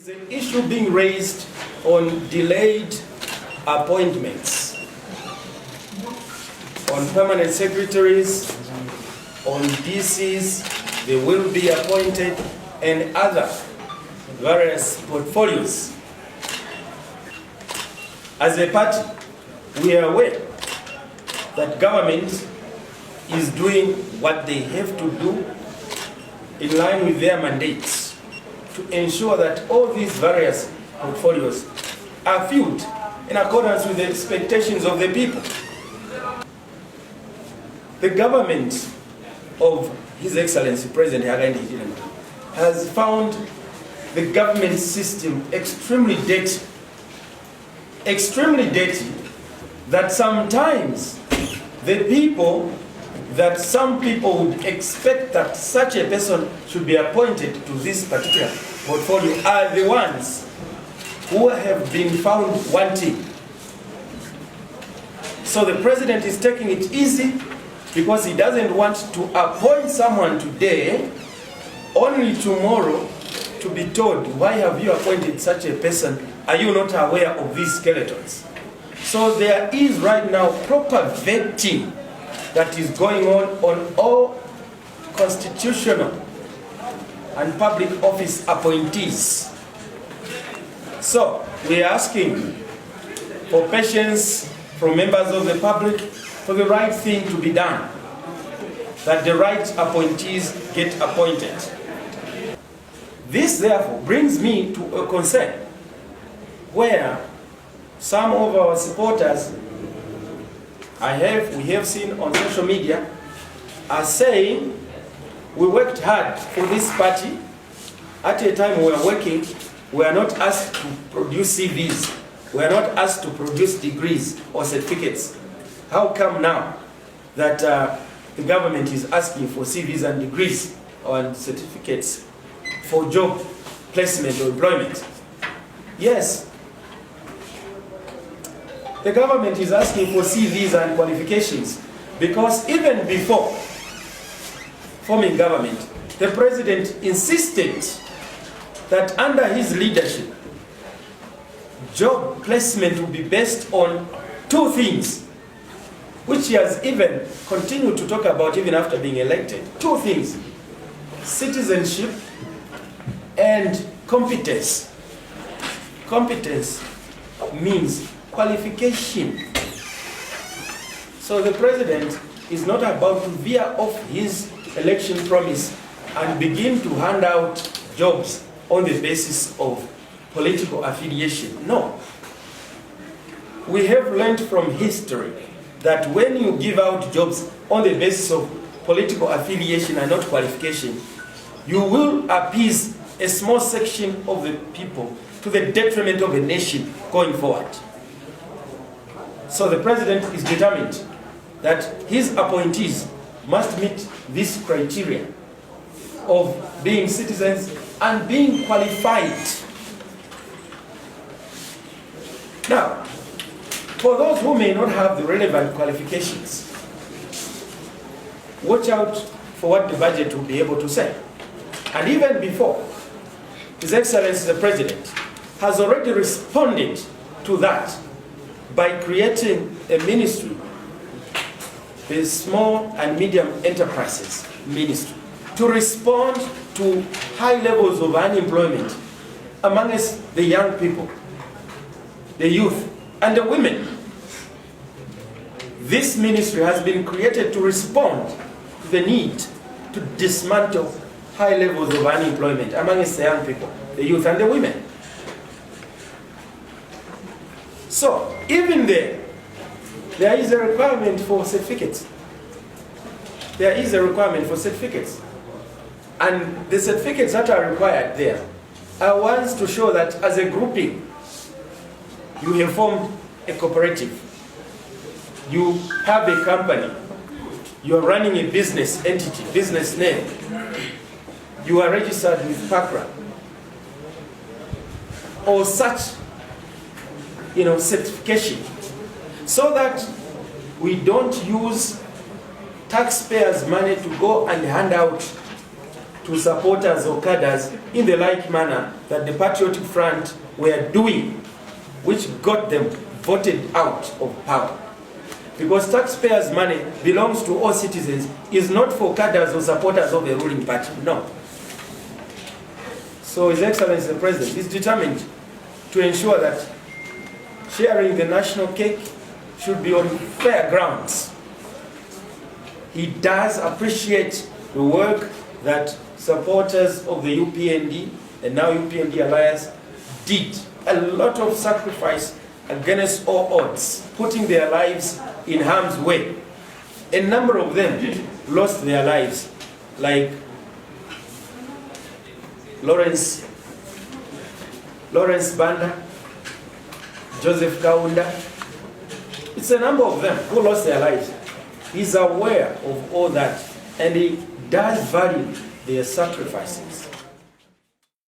There's an issue being raised on delayed appointments, on permanent secretaries, on DCs, they will be appointed, and other various portfolios. As a party, we are aware that government is doing what they have to do in line with their mandates to ensure that all these various portfolios are filled in accordance with the expectations of the people. The government of His Excellency President Hakainde Hichilema has found the government system extremely dirty, that sometimes the people, that some people would expect that such a person should be appointed to this particular portfolio are the ones who have been found wanting. So the president is taking it easy because he doesn't want to appoint someone today, only tomorrow to be told, why have you appointed such a person? Are you not aware of these skeletons? So there is right now proper vetting that is going on all constitutional and public office appointees. So we are asking for patience from members of the public for the right thing to be done, that the right appointees get appointed. This therefore brings me to a concern where some of our supporters we have seen on social media are saying, we worked hard for this party. At a time we are working, we are not asked to produce CVs. We are not asked to produce degrees or certificates. How come now that the government is asking for CVs and degrees or certificates for job placement or employment? Yes, the government is asking for CVs and qualifications because even before forming government, the president insisted that under his leadership, job placement will be based on two things, which he has even continued to talk about even after being elected. Two things: citizenship and competence. Competence means qualification. So the president is not about to veer off his election promise and begin to hand out jobs on the basis of political affiliation. No. We have learned from history that when you give out jobs on the basis of political affiliation and not qualification, you will appease a small section of the people to the detriment of the nation going forward. So the president is determined that his appointees must meet this criteria of being citizens and being qualified. Now, for those who may not have the relevant qualifications, watch out for what the budget will be able to say. And even before, His Excellency the President has already responded to that by creating a ministry, the Small and Medium Enterprises Ministry, to respond to high levels of unemployment amongst the young people, the youth, and the women. This ministry has been created to respond to the need to dismantle high levels of unemployment amongst the young people, the youth, and the women. So, even there is a requirement for certificates. There is a requirement for certificates. And the certificates that are required there are ones to show that as a grouping, you have formed a cooperative, you have a company, you are running a business entity, business name, you are registered with PACRA, or such certification, so that we don't use taxpayers' money to go and hand out to supporters or cadres in the like manner that the Patriotic Front were doing, which got them voted out of power. Because taxpayers' money belongs to all citizens, is not for cadres or supporters of the ruling party, no. So His Excellency the President is determined to ensure that sharing the national cake should be on fair grounds. He does appreciate the work that supporters of the UPND and now UPND Alliance did. A lot of sacrifice against all odds, putting their lives in harm's way. A number of them lost their lives, like Lawrence Banda, Joseph Kaunda. It's a number of them who lost their lives. He's aware of all that, and he does value their sacrifices.